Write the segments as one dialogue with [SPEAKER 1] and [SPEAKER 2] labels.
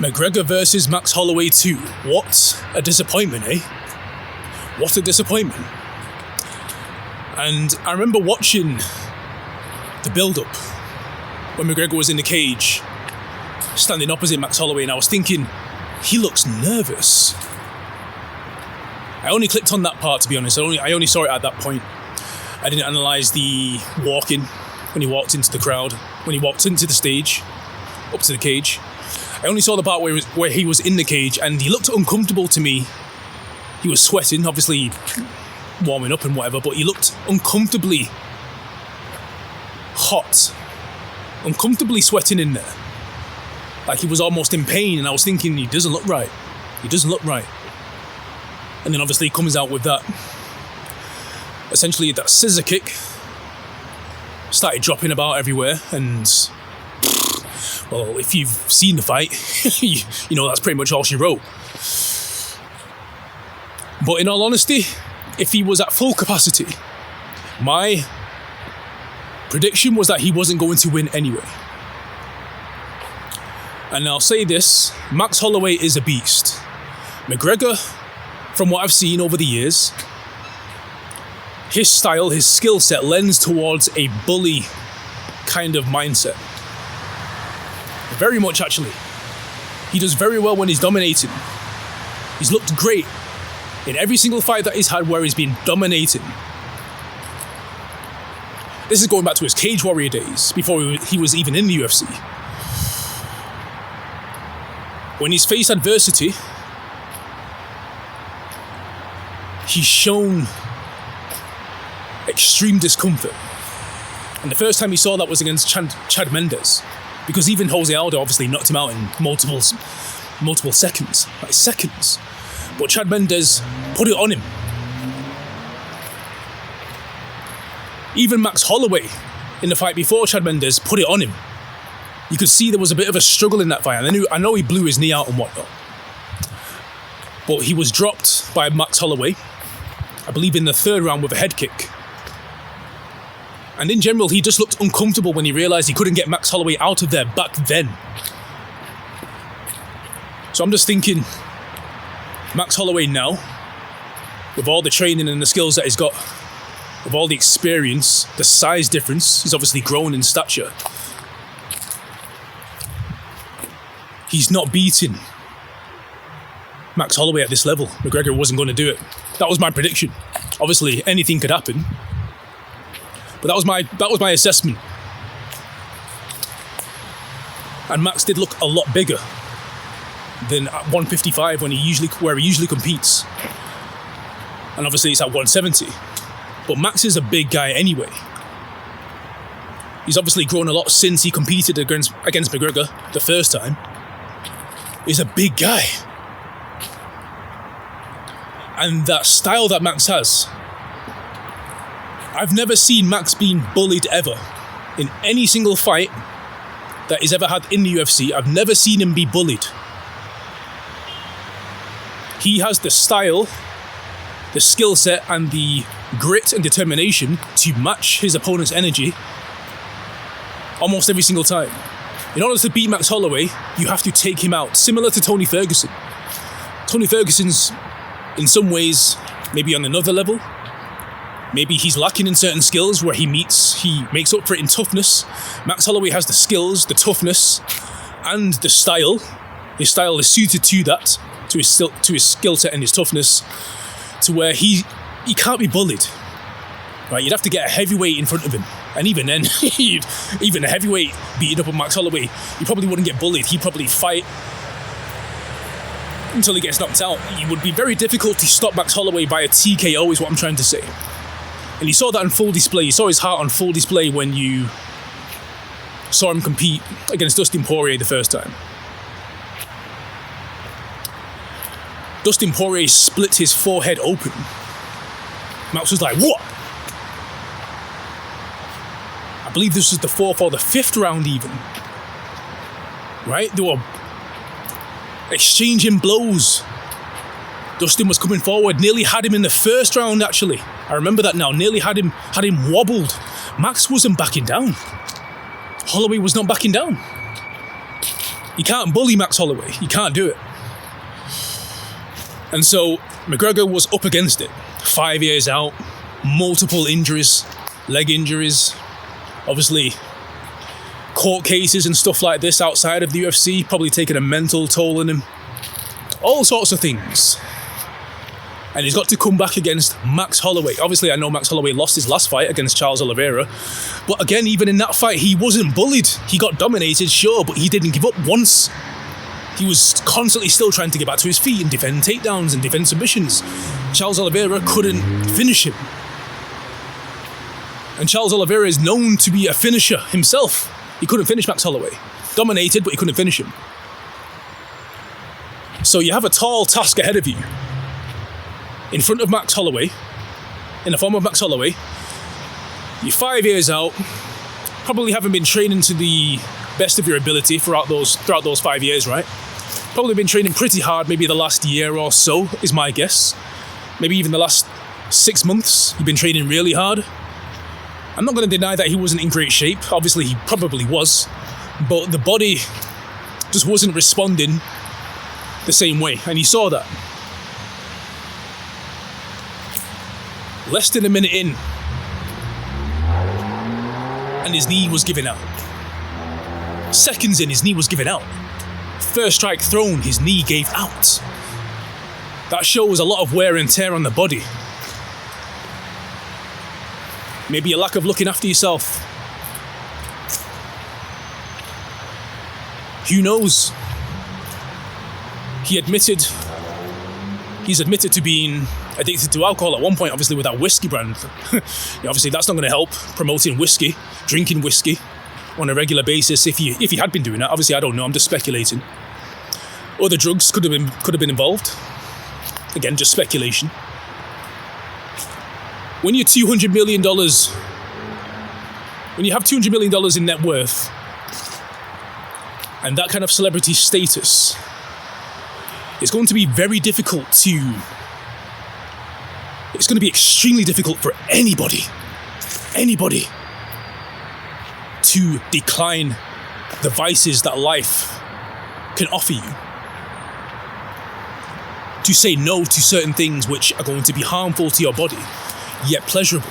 [SPEAKER 1] McGregor versus Max Holloway 2. What a disappointment, eh? What a disappointment. And I remember watching the build-up when McGregor was in the cage, standing opposite Max Holloway, and I was thinking, he looks nervous. I only clicked on that part, to be honest. I only saw it at that point. I didn't analyse the walk-in when he walked into the crowd, when he walked into the stage, up to the cage. I only saw the part where he was in the cage, and he looked uncomfortable to me. He was sweating, obviously warming up and whatever, but he looked uncomfortably hot, uncomfortably sweating in there. Like he was almost in pain, and I was thinking, he doesn't look right. He doesn't look right. And then obviously he comes out with that, essentially that scissor kick, started dropping about everywhere, and well, if you've seen the fight, you know that's pretty much all she wrote. But in all honesty, if he was at full capacity, my prediction was that he wasn't going to win anyway. And I'll say this, Max Holloway is a beast. McGregor, from what I've seen over the years, his style, his skill set lends towards a bully kind of mindset. Very much, actually. He does very well when he's dominating. He's looked great in every single fight that he's had where he's been dominating. This is going back to his Cage Warrior days, before he was even in the UFC. When he's faced adversity, he's shown extreme discomfort. And the first time he saw that was against Chad Mendes, because even Jose Aldo obviously knocked him out in multiple seconds, like seconds. But Chad Mendes put it on him. Even Max Holloway, in the fight before Chad Mendes, put it on him. You could see there was a bit of a struggle in that fight. And I know he blew his knee out and whatnot. But he was dropped by Max Holloway, I believe in the third round, with a head kick. And in general, he just looked uncomfortable when he realised he couldn't get Max Holloway out of there back then. So I'm just thinking, Max Holloway now, with all the training and the skills that he's got, with all the experience, the size difference, he's obviously grown in stature. He's not beating Max Holloway at this level. McGregor wasn't going to do it. That was my prediction. Obviously, anything could happen. But that was my assessment. And Max did look a lot bigger than at 155 where he usually competes. And obviously it's at 170. But Max is a big guy anyway. He's obviously grown a lot since he competed against McGregor the first time. He's a big guy. And that style that Max has, I've never seen Max being bullied ever. In any single fight that he's ever had in the UFC, I've never seen him be bullied. He has the style, the skill set, and the grit and determination to match his opponent's energy almost every single time. In order to beat Max Holloway, you have to take him out, similar to Tony Ferguson. Tony Ferguson's, in some ways, maybe on another level. Maybe he's lacking in certain skills where he makes up for it in toughness. Max Holloway has the skills, the toughness, and the style. His style is suited to that, to his skill set and his toughness, to where he can't be bullied. Right? You'd have to get a heavyweight in front of him. And even then, even a heavyweight beating up on Max Holloway, he probably wouldn't get bullied. He'd probably fight until he gets knocked out. It would be very difficult to stop Max Holloway by a TKO, is what I'm trying to say. And you saw that on full display. You saw his heart on full display when you saw him compete against Dustin Poirier the first time. Dustin Poirier split his forehead open. Max was like, what? I believe this was the fourth or the fifth round even. Right? They were exchanging blows. Dustin was coming forward, nearly had him in the first round actually. I remember that now, nearly had him wobbled. Max wasn't backing down. Holloway was not backing down. You can't bully Max Holloway. You can't do it. And so McGregor was up against it. 5 years out, multiple injuries, leg injuries, obviously court cases and stuff like this outside of the UFC, probably taking a mental toll on him. All sorts of things. And he's got to come back against Max Holloway. Obviously, I know Max Holloway lost his last fight against Charles Oliveira. But again, even in that fight, he wasn't bullied. He got dominated, sure, but he didn't give up once. He was constantly still trying to get back to his feet and defend takedowns and defend submissions. Charles Oliveira couldn't finish him. And Charles Oliveira is known to be a finisher himself. He couldn't finish Max Holloway. Dominated, but he couldn't finish him. So you have a tall task ahead of you. In front of Max Holloway, in the form of Max Holloway, you're 5 years out, probably haven't been training to the best of your ability throughout those 5 years, right? Probably been training pretty hard, maybe the last year or so, is my guess. Maybe even the last 6 months, you've been training really hard. I'm not going to deny that he wasn't in great shape. Obviously, he probably was. But the body just wasn't responding the same way, and he saw that. Less than a minute in, and his knee was giving out. Seconds in, his knee was giving out. First strike thrown, his knee gave out. That shows a lot of wear and tear on the body. Maybe a lack of looking after yourself. Who knows? He's admitted to being addicted to alcohol at one point, obviously with that whiskey brand. Obviously that's not going to help promoting whiskey, drinking whiskey on a regular basis if he had been doing that. Obviously I don't know, I'm just speculating. Other drugs could have been involved. Again, just speculation. When you're $200 million, when you have $200 million in net worth and that kind of celebrity status, it's going to be very difficult it's going to be extremely difficult for anybody to decline the vices that life can offer you. To say no to certain things which are going to be harmful to your body, yet pleasurable.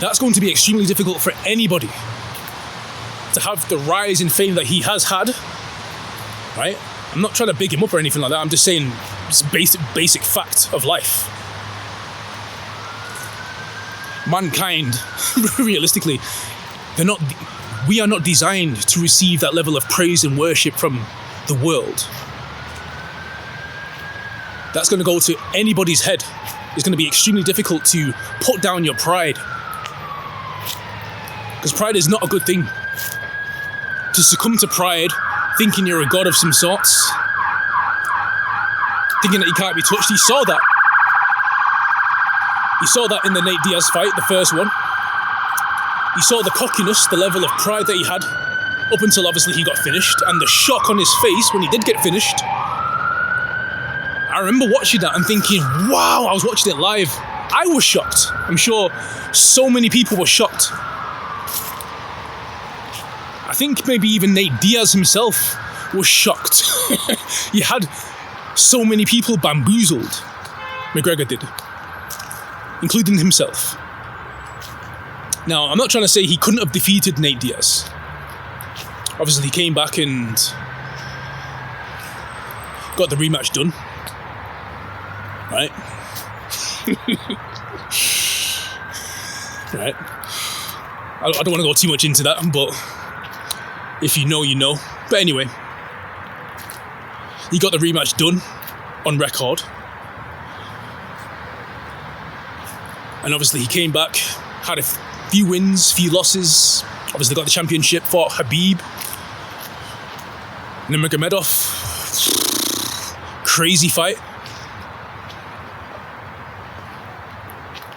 [SPEAKER 1] That's going to be extremely difficult for anybody to have the rise in fame that he has had, right? I'm not trying to big him up or anything like that. I'm just saying it's basic fact of life. Mankind, realistically, we are not designed to receive that level of praise and worship from the world. That's going to go to anybody's head. It's going to be extremely difficult to put down your pride. Because pride is not a good thing. To succumb to pride, thinking you're a god of some sorts, thinking that you can't be touched. He saw that. He saw that in the Nate Diaz fight, the first one. He saw the cockiness, the level of pride that he had, up until obviously he got finished, and the shock on his face when he did get finished. I remember watching that and thinking, wow, I was watching it live. I was shocked. I'm sure so many people were shocked. I think maybe even Nate Diaz himself was shocked. He had so many people bamboozled. McGregor did, including himself. Now, I'm not trying to say he couldn't have defeated Nate Diaz. Obviously, he came back and got the rematch done. Right? Right. I don't want to go too much into that, but if you know, you know. But anyway, he got the rematch done on record. And obviously he came back, had a few wins, few losses. Obviously got the championship, fought Habib. Nurmagomedov. Crazy fight.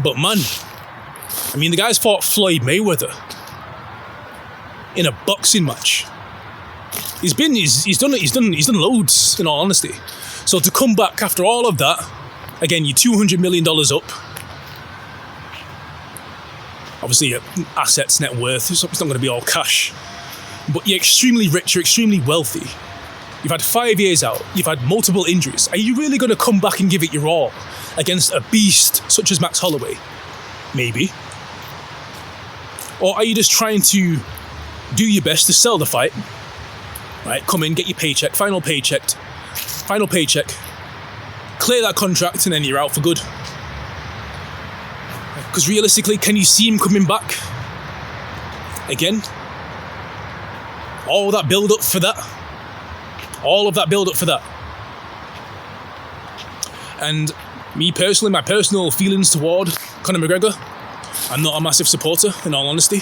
[SPEAKER 1] But man, I mean, the guy's fought Floyd Mayweather in a boxing match. He's done loads, in all honesty. So to come back after all of that, again, you're $200 million up. Obviously, assets, net worth, it's not going to be all cash. but you're extremely rich, you're extremely wealthy. You've had 5 years out, you've had multiple injuries. Are you really going to come back and give it your all against a beast such as Max Holloway? Maybe. Or are you just trying to do your best to sell the fight? Right, come in, get your paycheck, final paycheck, clear that contract, and then you're out for good. Because realistically, can you see him coming back again? All that build up for that. And me personally, my personal feelings toward Conor McGregor, I'm not a massive supporter, in all honesty.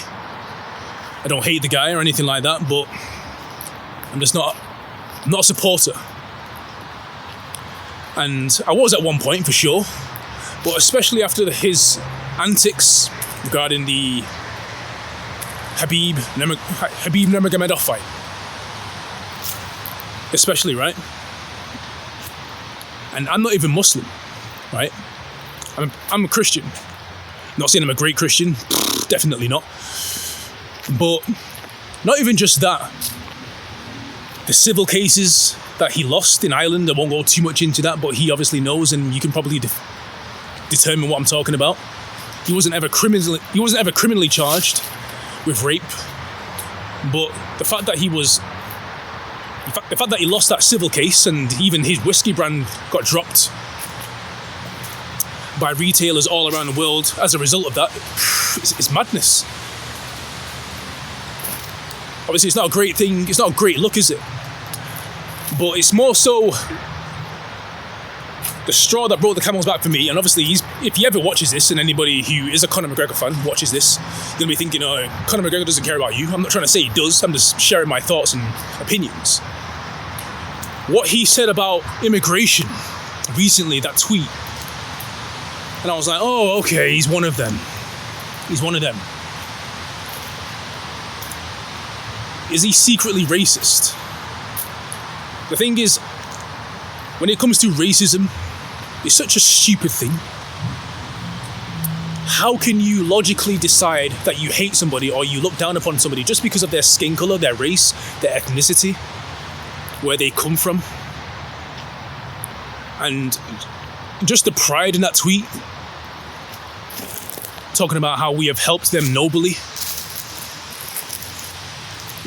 [SPEAKER 1] I don't hate the guy or anything like that, but I'm not a supporter. And I was at one point for sure, but especially after his antics regarding the Habib Nurmagomedov fight. Especially, right? And I'm not even Muslim, right? I'm a Christian. Not saying I'm a great Christian, definitely not. But not even just that. The civil cases that he lost in Ireland, I won't go too much into that, but he obviously knows, and you can probably determine what I'm talking about. He wasn't ever criminally charged with rape, but the fact that he lost that civil case, and even his whiskey brand got dropped by retailers all around the world as a result of that, it's madness. Obviously, it's not a great thing. It's not a great look, is it? But it's more so the straw that broke the camel's back for me. And obviously, if he ever watches this, and anybody who is a Conor McGregor fan watches this, you're going to be thinking, oh, Conor McGregor doesn't care about you. I'm not trying to say he does. I'm just sharing my thoughts and opinions. What he said about immigration recently, that tweet, and I was like, oh, okay, he's one of them. Is he secretly racist? The thing is, when it comes to racism, it's such a stupid thing. How can you logically decide that you hate somebody or you look down upon somebody just because of their skin color, their race, their ethnicity, where they come from? And just the pride in that tweet, talking about how we have helped them nobly.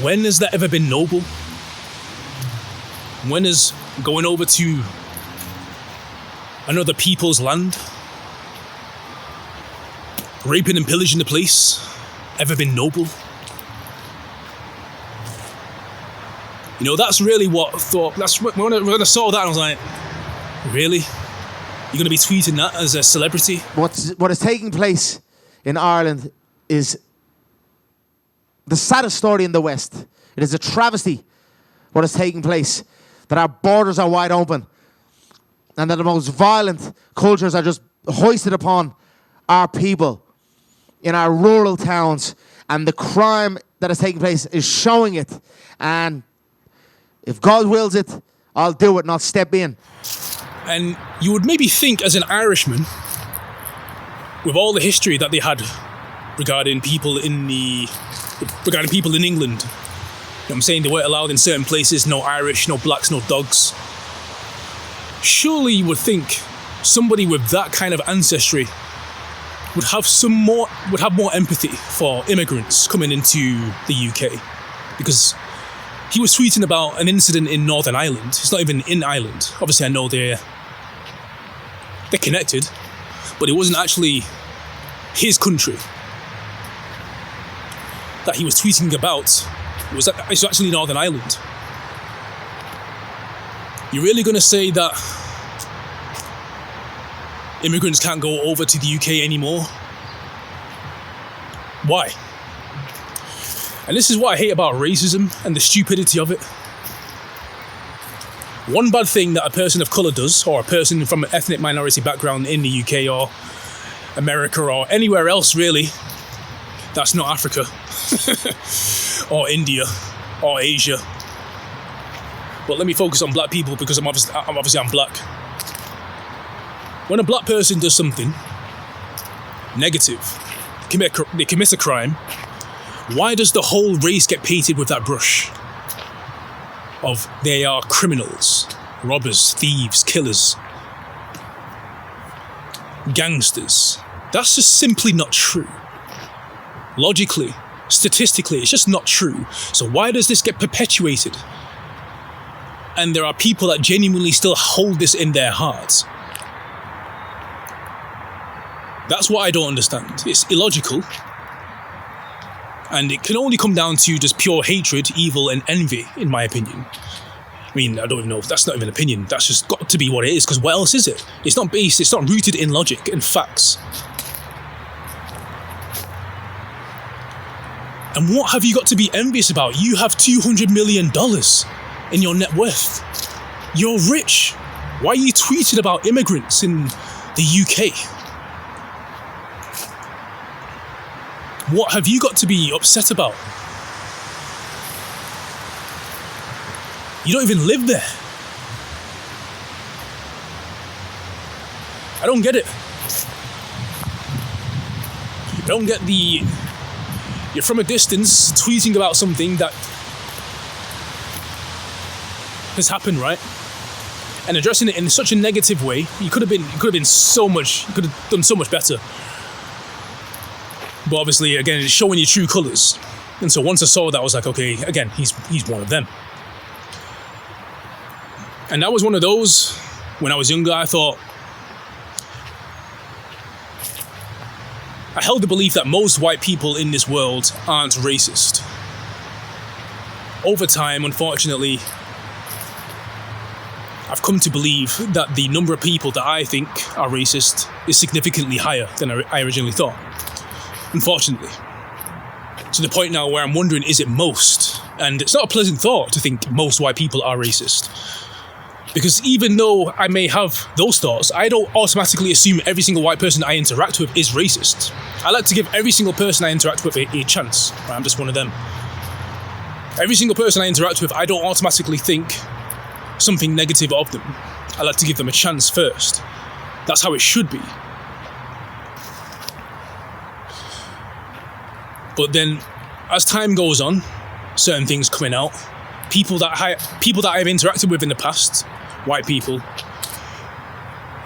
[SPEAKER 1] When has that ever been noble? When has going over to another people's land, raping and pillaging the place, ever been noble? You know, that's really what I thought. That's when I saw that, I was like, really? You're going to be tweeting that as a celebrity?
[SPEAKER 2] What is taking place in Ireland is the saddest story in the West. It is a travesty what is taking place, that our borders are wide open and that the most violent cultures are just hoisted upon our people in our rural towns, and the crime that is taking place is showing it. And if God wills it, I'll do it, not step in.
[SPEAKER 1] And you would maybe think, as an Irishman, with all the history that they had regarding people in England, you know what I'm saying, they weren't allowed in certain places, no Irish, no blacks, no dogs. Surely you would think somebody with that kind of ancestry would have more empathy for immigrants coming into the UK, because he was tweeting about an incident in Northern Ireland. It's not even in Ireland. Obviously, I know they're connected, but it wasn't actually his country that he was tweeting about. It's actually Northern Ireland. You're really going to say that immigrants can't go over to the UK anymore? Why? And this is what I hate about racism and the stupidity of it. One bad thing that a person of colour does, or a person from an ethnic minority background in the UK or America or anywhere else really, that's not Africa or India or Asia. But let me focus on black people, because I'm black. When a black person does something negative, they commit a crime, Why does the whole race get painted with that brush of they are criminals, robbers, thieves, killers, gangsters? That's just simply not true. Logically, statistically, it's just not true. So why does this get perpetuated? And there are people that genuinely still hold this in their hearts. That's what I don't understand. It's illogical. And it can only come down to just pure hatred, evil, and envy, in my opinion. I mean, I don't even know if that's not even an opinion. That's just got to be what it is, because what else is it? It's not rooted in logic and facts. And what have you got to be envious about? You have $200 million in your net worth. You're rich. Why are you tweeting about immigrants in the UK? What have you got to be upset about? You don't even live there. I don't get it. I don't get you're from a distance tweeting about something that has happened, right? And addressing it in such a negative way. You could have done so much better. But obviously, again, it's showing your true colours. And so once I saw that, I was like, okay, again, he's one of them. And that was one of those, when I was younger, I held the belief that most white people in this world aren't racist. Over time, unfortunately, I've come to believe that the number of people that I think are racist is significantly higher than I originally thought. Unfortunately. To the point now where I'm wondering, is it most? And it's not a pleasant thought to think most white people are racist. Because even though I may have those thoughts, I don't automatically assume every single white person I interact with is racist. I like to give every single person I interact with a chance. I'm just one of them. Every single person I interact with, I don't automatically think something negative of them. I like to give them a chance first. That's how it should be. But then, as time goes on, certain things coming out, people that I've interacted with in the past, white people,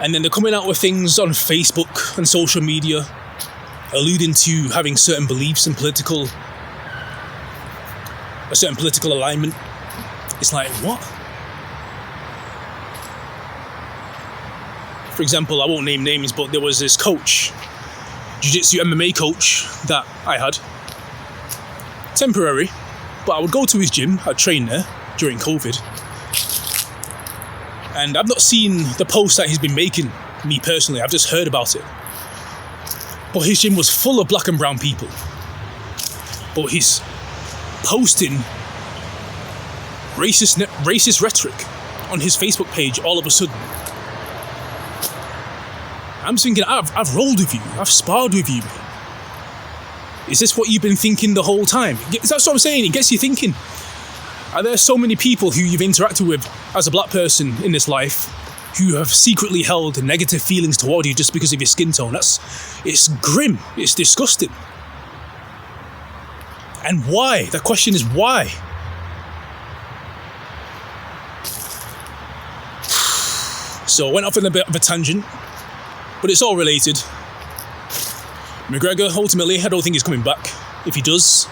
[SPEAKER 1] and then they're coming out with things on Facebook and social media, alluding to having certain beliefs and a certain political alignment. It's like, what? For example, I won't name names, but there was this coach, jiu-jitsu MMA coach that I had. Temporary, but I would go to his gym, I'd train there during COVID. And I've not seen the posts that he's been making, me personally, I've just heard about it. But his gym was full of black and brown people. But he's posting racist rhetoric on his Facebook page all of a sudden. I'm thinking, I've rolled with you, I've sparred with you. Is this what you've been thinking the whole time? That's what I'm saying, it gets you thinking. Are there so many people who you've interacted with as a black person in this life who have secretly held negative feelings toward you just because of your skin tone? It's grim, it's disgusting. And why? The question is why? So I went off on a bit of a tangent, but it's all related. McGregor, ultimately, I don't think he's coming back. If he does,